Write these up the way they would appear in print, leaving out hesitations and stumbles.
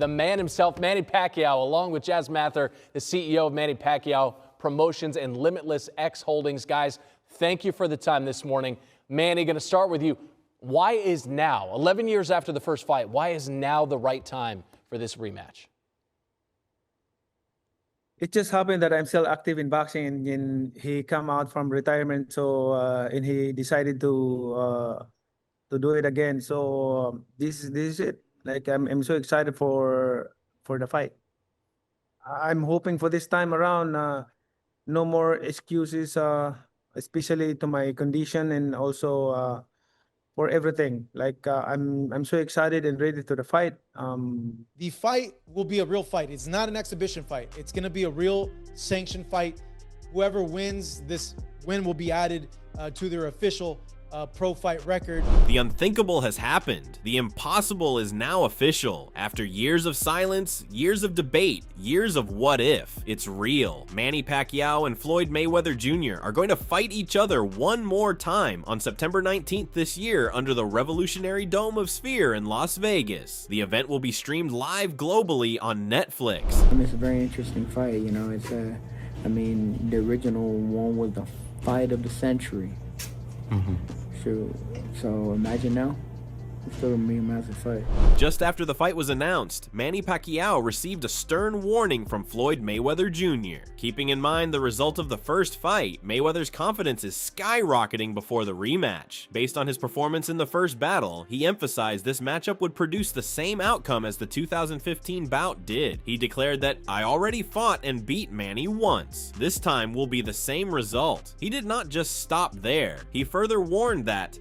the man himself, Manny Pacquiao, along with Jazz Mather, the CEO of Manny Pacquiao Promotions and Limitless X Holdings. Guys, thank you for the time this morning. Manny, going to start with you. Why is now, 11 years after the first fight, why is now the right time for this rematch? It just happened that I'm still active in boxing, and he come out from retirement, so and he decided to do it again. So this is it. Like I'm so excited for the fight. I'm hoping for this time around, no more excuses, especially to my condition and also for everything. Like I'm so excited and ready to the fight. The fight will be a real fight. It's not an exhibition fight. It's going to be a real sanctioned fight. Whoever wins, this win will be added to their official pro fight record. The unthinkable has happened. The impossible is now official. After years of silence, years of debate, years of what if, it's real. Manny Pacquiao and Floyd Mayweather Jr. are going to fight each other one more time on September 19th this year under the revolutionary dome of Sphere in Las Vegas. The event will be streamed live globally on Netflix. It's a very interesting fight, you know. It's I mean, the original one was the fight of the century. So imagine now, it's still a massive fight. Just after the fight was announced, Manny Pacquiao received a stern warning from Floyd Mayweather Jr. Keeping in mind the result of the first fight, Mayweather's confidence is skyrocketing before the rematch. Based on his performance in the first battle, he emphasized this matchup would produce the same outcome as the 2015 bout did. He declared that, "I already fought and beat Manny once. This time will be the same result." He did not just stop there. He further warned that,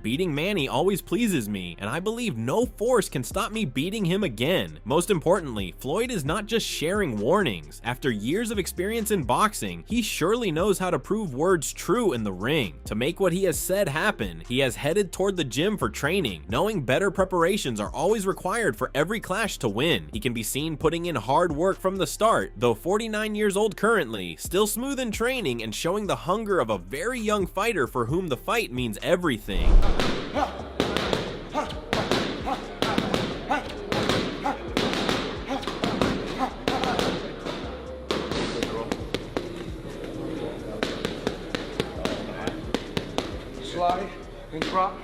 "Beating Manny always pleases me, and I believe no force can stop me beating him again." Most importantly, Floyd is not just sharing warnings. After years of experience in boxing, he surely knows how to prove words true in the ring. To make what he has said happen, he has headed toward the gym for training, knowing better preparations are always required for every clash to win. He can be seen putting in hard work from the start, though 49 years old currently, still smooth in training and showing the hunger of a very young fighter for whom the fight means everything. Slide and drop.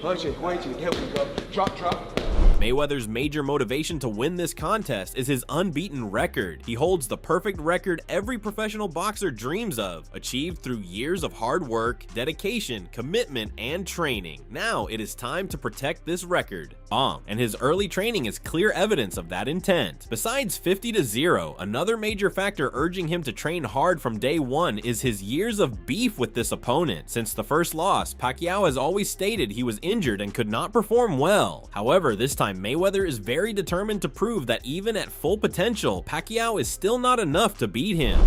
Punch it, wait till, here we go. Drop, drop. Mayweather's major motivation to win this contest is his unbeaten record. He holds the perfect record every professional boxer dreams of, achieved through years of hard work, dedication, commitment, and training. Now it is time to protect this record. And his early training is clear evidence of that intent. Besides 50-0, another major factor urging him to train hard from day one is his years of beef with this opponent. Since the first loss, Pacquiao has always stated he was injured and could not perform well. However, this time Mayweather is very determined to prove that even at full potential, Pacquiao is still not enough to beat him.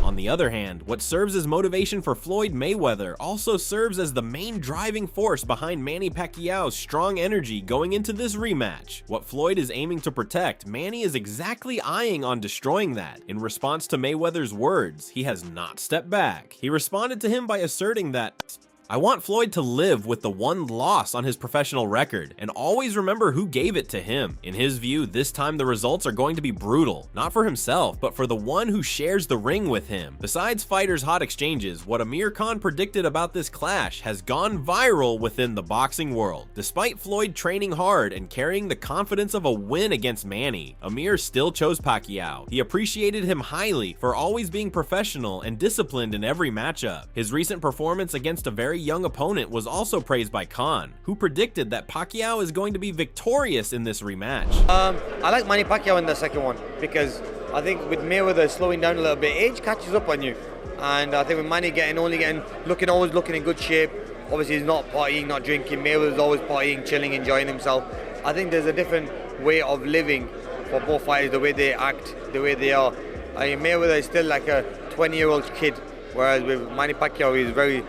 On the other hand, what serves as motivation for Floyd Mayweather also serves as the main driving force behind Manny Pacquiao's strong energy going into this rematch. What Floyd is aiming to protect, Manny is exactly eyeing on destroying that. In response to Mayweather's words, he has not stepped back. He responded to him by asserting that, "I want Floyd to live with the one loss on his professional record and always remember who gave it to him." In his view, this time the results are going to be brutal, not for himself, but for the one who shares the ring with him. Besides fighters' hot exchanges, what Amir Khan predicted about this clash has gone viral within the boxing world. Despite Floyd training hard and carrying the confidence of a win against Manny, Amir still chose Pacquiao. He appreciated him highly for always being professional and disciplined in every matchup. His recent performance against a very young opponent was also praised by Khan, who predicted that Pacquiao is going to be victorious in this rematch. I like Manny Pacquiao in the second one because I think with Mayweather slowing down a little bit, age catches up on you, and I think with Manny always looking in good shape. Obviously, he's not partying, not drinking. Mayweather's always partying, chilling, enjoying himself. I think there's a different way of living for both fighters, the way they act, the way they are. I mean, Mayweather is still like a 20-year-old kid, whereas with Manny Pacquiao, he's very,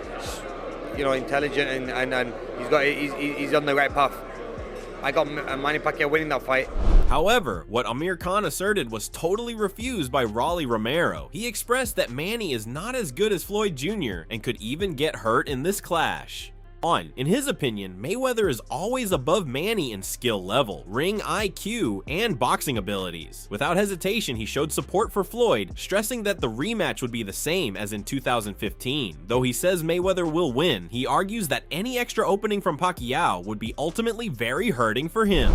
intelligent and he's on the right path. I got Manny Pacquiao winning that fight. However, what Amir Khan asserted was totally refused by Rolly Romero. He expressed that Manny is not as good as Floyd Jr. and could even get hurt in this clash. In his opinion, Mayweather is always above Manny in skill level, ring IQ, and boxing abilities. Without hesitation, he showed support for Floyd, stressing that the rematch would be the same as in 2015. Though he says Mayweather will win, he argues that any extra opening from Pacquiao would be ultimately very hurting for him.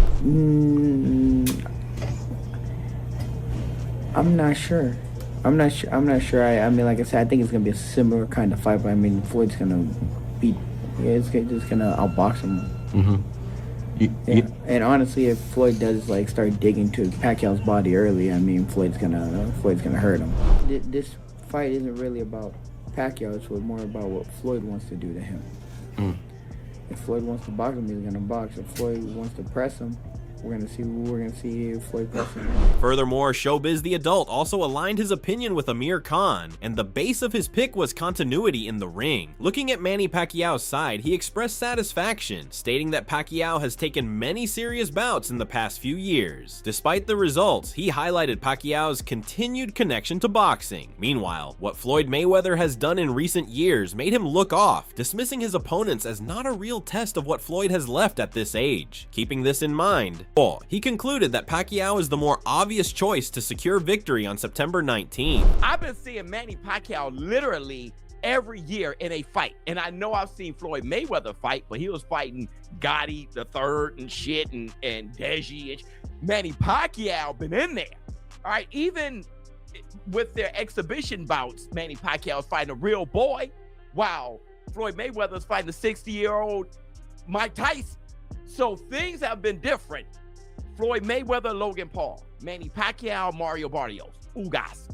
I'm not sure. I'm not sure. I mean, like I said, I think it's gonna be a similar kind of fight, but I mean, Floyd's gonna beat. Yeah, it's just gonna outbox him. And honestly, if Floyd does like start digging to Pacquiao's body early, I mean, Floyd's gonna hurt him. This fight isn't really about Pacquiao. It's more about what Floyd wants to do to him. If Floyd wants to box him, he's gonna box. If Floyd wants to press him, we're gonna see Floyd press him. Furthermore, Showbiz the Adult also aligned his opinion with Amir Khan, and the base of his pick was continuity in the ring. Looking at Manny Pacquiao's side, he expressed satisfaction, stating that Pacquiao has taken many serious bouts in the past few years. Despite the results, he highlighted Pacquiao's continued connection to boxing. Meanwhile, what Floyd Mayweather has done in recent years made him look off, dismissing his opponents as not a real test of what Floyd has left at this age. Keeping this in mind, he concluded that Pacquiao is the more obvious choice to secure victory on September 19th. I've been seeing Manny Pacquiao literally every year in a fight. And I know I've seen Floyd Mayweather fight, but he was fighting Gotti the third and shit and Deji. And Manny Pacquiao been in there. All right, even with their exhibition bouts, Manny Pacquiao's fighting a real boy, while Floyd Mayweather's fighting a 60-year-old Mike Tyson. So things have been different. Floyd Mayweather, Logan Paul, Manny Pacquiao, Mario Barrios. Ugas.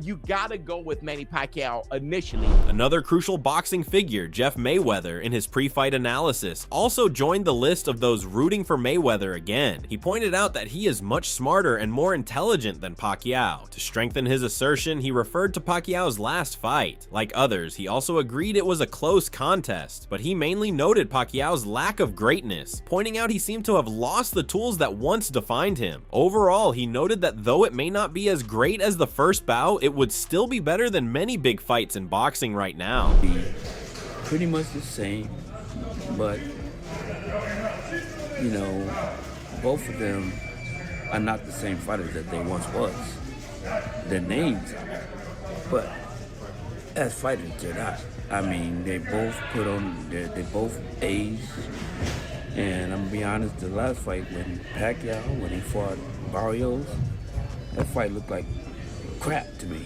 You gotta go with Manny Pacquiao initially. Another crucial boxing figure, Jeff Mayweather, in his pre-fight analysis, also joined the list of those rooting for Mayweather again. He pointed out that he is much smarter and more intelligent than Pacquiao. To strengthen his assertion, he referred to Pacquiao's last fight. Like others, he also agreed it was a close contest, but he mainly noted Pacquiao's lack of greatness, pointing out he seemed to have lost the tools that once defined him. Overall, he noted that though it may not be as great as the first bout, it would still be better than many big fights in boxing right now. Pretty much the same, but you know, both of them are not the same fighters that they once was. Their names are, but as fighters they're not. I mean, they both put on, they both aged, and I'm gonna be honest, the last fight when he fought Barrios, that fight looked like crap to me.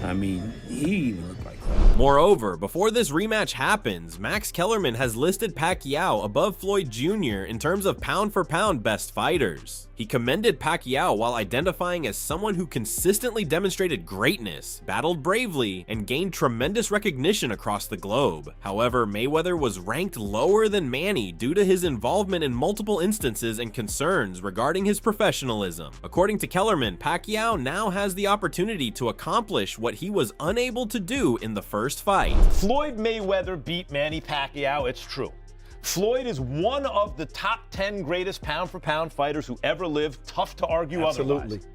I mean, he even looked like crap. Moreover, before this rematch happens, Max Kellerman has listed Pacquiao above Floyd Jr. in terms of pound-for-pound best fighters. He commended Pacquiao while identifying as someone who consistently demonstrated greatness, battled bravely, and gained tremendous recognition across the globe. However, Mayweather was ranked lower than Manny due to his involvement in multiple instances and concerns regarding his professionalism. According to Kellerman, Pacquiao now has the opportunity to accomplish what he was unable to do in the first fight. Floyd Mayweather beat Manny Pacquiao, it's true. Floyd is one of the top 10 greatest pound-for-pound fighters who ever lived. Tough to argue otherwise.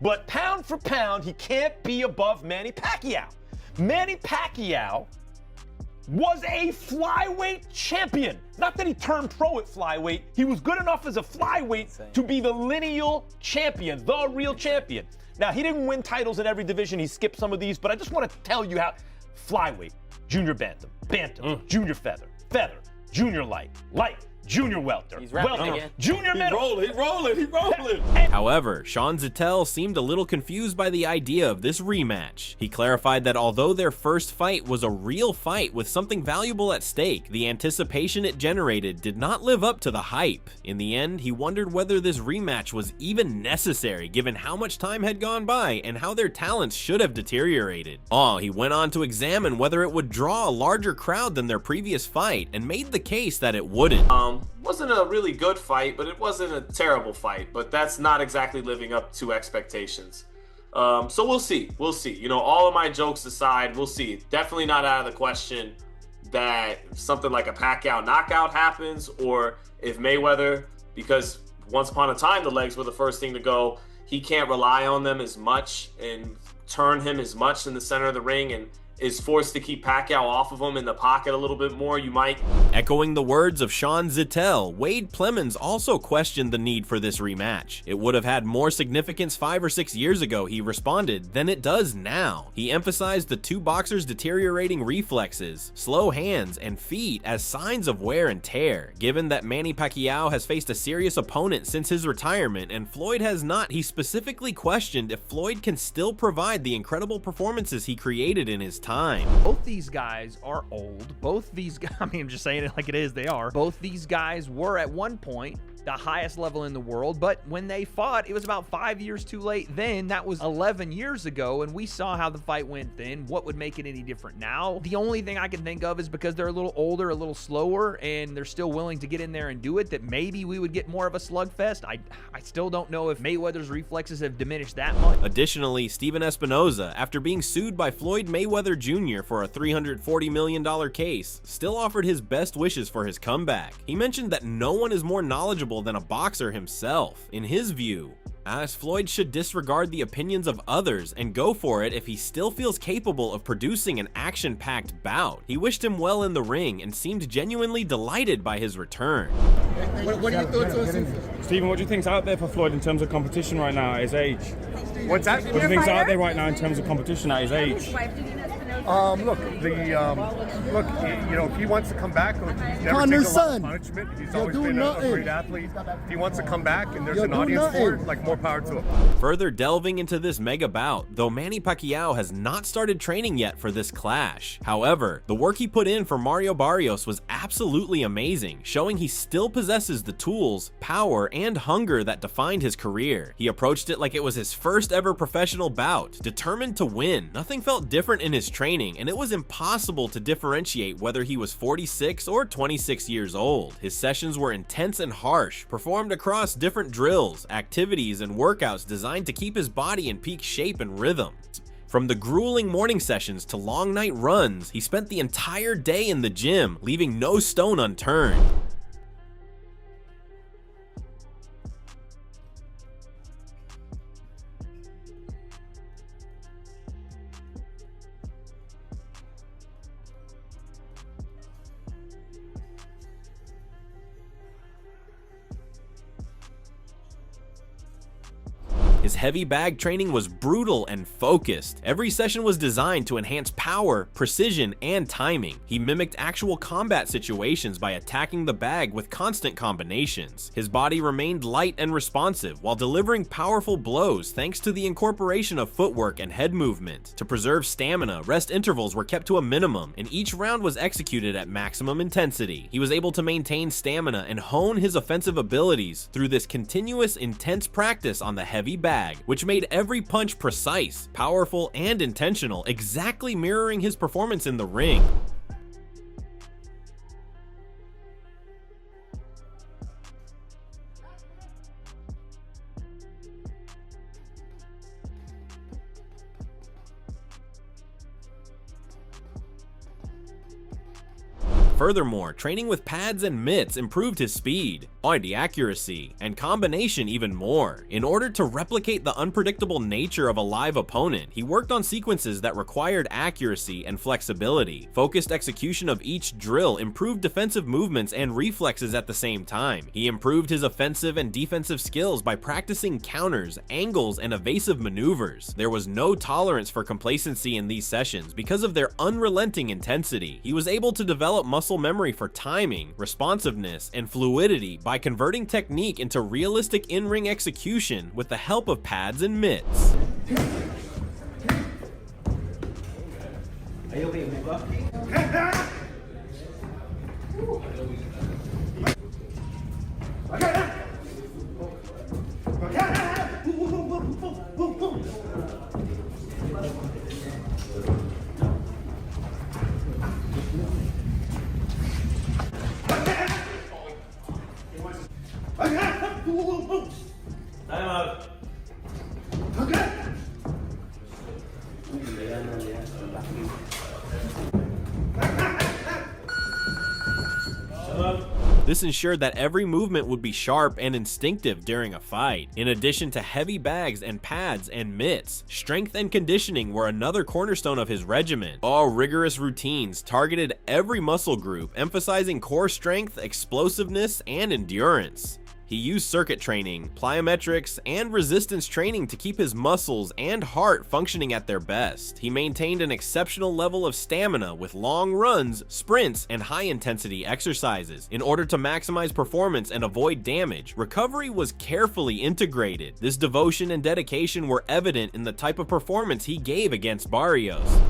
But pound for pound, he can't be above Manny Pacquiao. Manny Pacquiao was a flyweight champion. Not that he turned pro at flyweight. He was good enough as a flyweight to be the lineal champion, the real champion. Now, he didn't win titles in every division. He skipped some of these, but I just want to tell you how flyweight, junior bantam, junior feather, junior light, junior welter, junior middle. He rolling. However, Sean Zettel seemed a little confused by the idea of this rematch. He clarified that although their first fight was a real fight with something valuable at stake, the anticipation it generated did not live up to the hype. In the end, he wondered whether this rematch was even necessary given how much time had gone by and how their talents should have deteriorated. He went on to examine whether it would draw a larger crowd than their previous fight and made the case that it wouldn't. Wasn't a really good fight, but it wasn't a terrible fight. But that's not exactly living up to expectations. So we'll see. You know, all of my jokes aside, we'll see. Definitely not out of the question that something like a Pacquiao knockout happens, or if Mayweather, because once upon a time, the legs were the first thing to go. He can't rely on them as much and turn him as much in the center of the ring, and is forced to keep Pacquiao off of him in the pocket a little bit more. You might. Echoing the words of Sean Zittel, Wade Plemons also questioned the need for this rematch. It would have had more significance 5 or 6 years ago, he responded, than it does now. He emphasized the two boxers' deteriorating reflexes, slow hands, and feet as signs of wear and tear. Given that Manny Pacquiao has faced a serious opponent since his retirement and Floyd has not, he specifically questioned if Floyd can still provide the incredible performances he created in his time. Both these guys are old. Both these guys, I mean, I'm just saying it like it is, they are. Both these guys were at one point the highest level in the world, but when they fought, it was about 5 years too late then. That was 11 years ago, and we saw how the fight went then. What would make it any different now? The only thing I can think of is because they're a little older, a little slower, and they're still willing to get in there and do it, that maybe we would get more of a slugfest. I still don't know if Mayweather's reflexes have diminished that much. Additionally, Steven Espinoza, after being sued by Floyd Mayweather Jr. for a $340 million case, still offered his best wishes for his comeback. He mentioned that no one is more knowledgeable than a boxer himself. In his view, as Floyd should disregard the opinions of others and go for it if he still feels capable of producing an action-packed bout. He wished him well in the ring and seemed genuinely delighted by his return. What are your thoughts on Stephen, what do you think's out there for Floyd in terms of competition right now at his age? What's that? What do you think's out there right now in terms of competition at his age? Look, you know, if he wants to come back, he's never taken a lot of punishment. He's always been a great athlete. If he wants to come back and there's an audience for it, like, more power to him. Further delving into this mega bout, though Manny Pacquiao has not started training yet for this clash. However, the work he put in for Mario Barrios was absolutely amazing, showing he still possesses the tools, power, and hunger that defined his career. He approached it like it was his first ever professional bout, determined to win. Nothing felt different in his training, and it was impossible to differentiate whether he was 46 or 26 years old. His sessions were intense and harsh, performed across different drills, activities, and workouts designed to keep his body in peak shape and rhythm. From the grueling morning sessions to long night runs, he spent the entire day in the gym, leaving no stone unturned. His heavy bag training was brutal and focused. Every session was designed to enhance power, precision, and timing. He mimicked actual combat situations by attacking the bag with constant combinations. His body remained light and responsive while delivering powerful blows thanks to the incorporation of footwork and head movement. To preserve stamina, rest intervals were kept to a minimum, and each round was executed at maximum intensity. He was able to maintain stamina and hone his offensive abilities through this continuous, intense practice on the heavy bag, which made every punch precise, powerful, and intentional, exactly mirroring his performance in the ring. Furthermore, training with pads and mitts improved his speed, body accuracy, and combination even more. In order to replicate the unpredictable nature of a live opponent, he worked on sequences that required accuracy and flexibility. Focused execution of each drill improved defensive movements and reflexes at the same time. He improved his offensive and defensive skills by practicing counters, angles, and evasive maneuvers. There was no tolerance for complacency in these sessions because of their unrelenting intensity. He was able to develop muscle memory for timing, responsiveness, and fluidity by converting technique into realistic in-ring execution with the help of pads and mitts. This ensured that every movement would be sharp and instinctive during a fight. In addition to heavy bags and pads and mitts, strength and conditioning were another cornerstone of his regimen. All rigorous routines targeted every muscle group, emphasizing core strength, explosiveness, and endurance. He used circuit training, plyometrics, and resistance training to keep his muscles and heart functioning at their best. He maintained an exceptional level of stamina with long runs, sprints, and high-intensity exercises. In order to maximize performance and avoid damage, recovery was carefully integrated. This devotion and dedication were evident in the type of performance he gave against Barrios.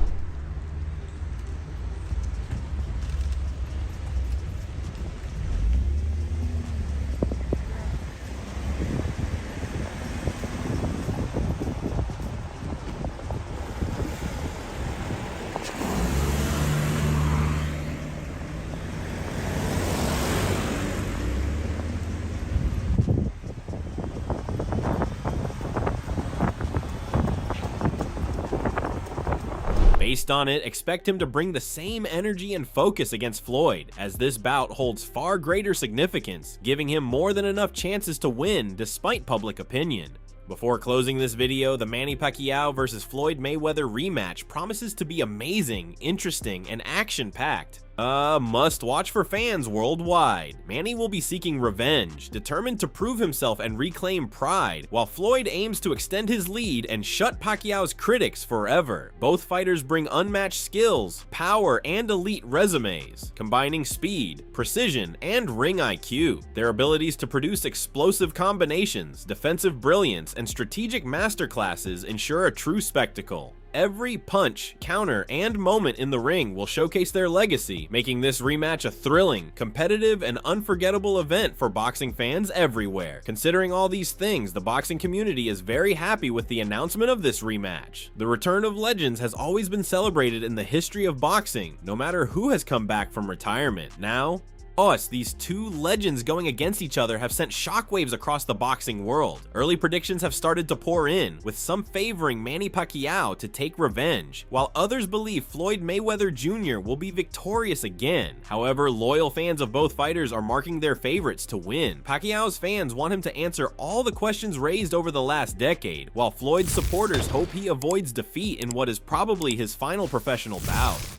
Based on it, expect him to bring the same energy and focus against Floyd, as this bout holds far greater significance, giving him more than enough chances to win despite public opinion. Before closing this video, the Manny Pacquiao vs. Floyd Mayweather rematch promises to be amazing, interesting, and action-packed. A must-watch for fans worldwide. Manny will be seeking revenge, determined to prove himself and reclaim pride, while Floyd aims to extend his lead and shut Pacquiao's critics forever. Both fighters bring unmatched skills, power, and elite resumes, combining speed, precision, and ring IQ. Their abilities to produce explosive combinations, defensive brilliance, and strategic masterclasses ensure a true spectacle. Every punch, counter, and moment in the ring will showcase their legacy, making this rematch a thrilling, competitive, and unforgettable event for boxing fans everywhere. Considering all these things, the boxing community is very happy with the announcement of this rematch. The return of legends has always been celebrated in the history of boxing, no matter who has come back from retirement. Now, these two legends going against each other have sent shockwaves across the boxing world. Early predictions have started to pour in, with some favoring Manny Pacquiao to take revenge, while others believe Floyd Mayweather Jr. will be victorious again. However, loyal fans of both fighters are marking their favorites to win. Pacquiao's fans want him to answer all the questions raised over the last decade, while Floyd's supporters hope he avoids defeat in what is probably his final professional bout.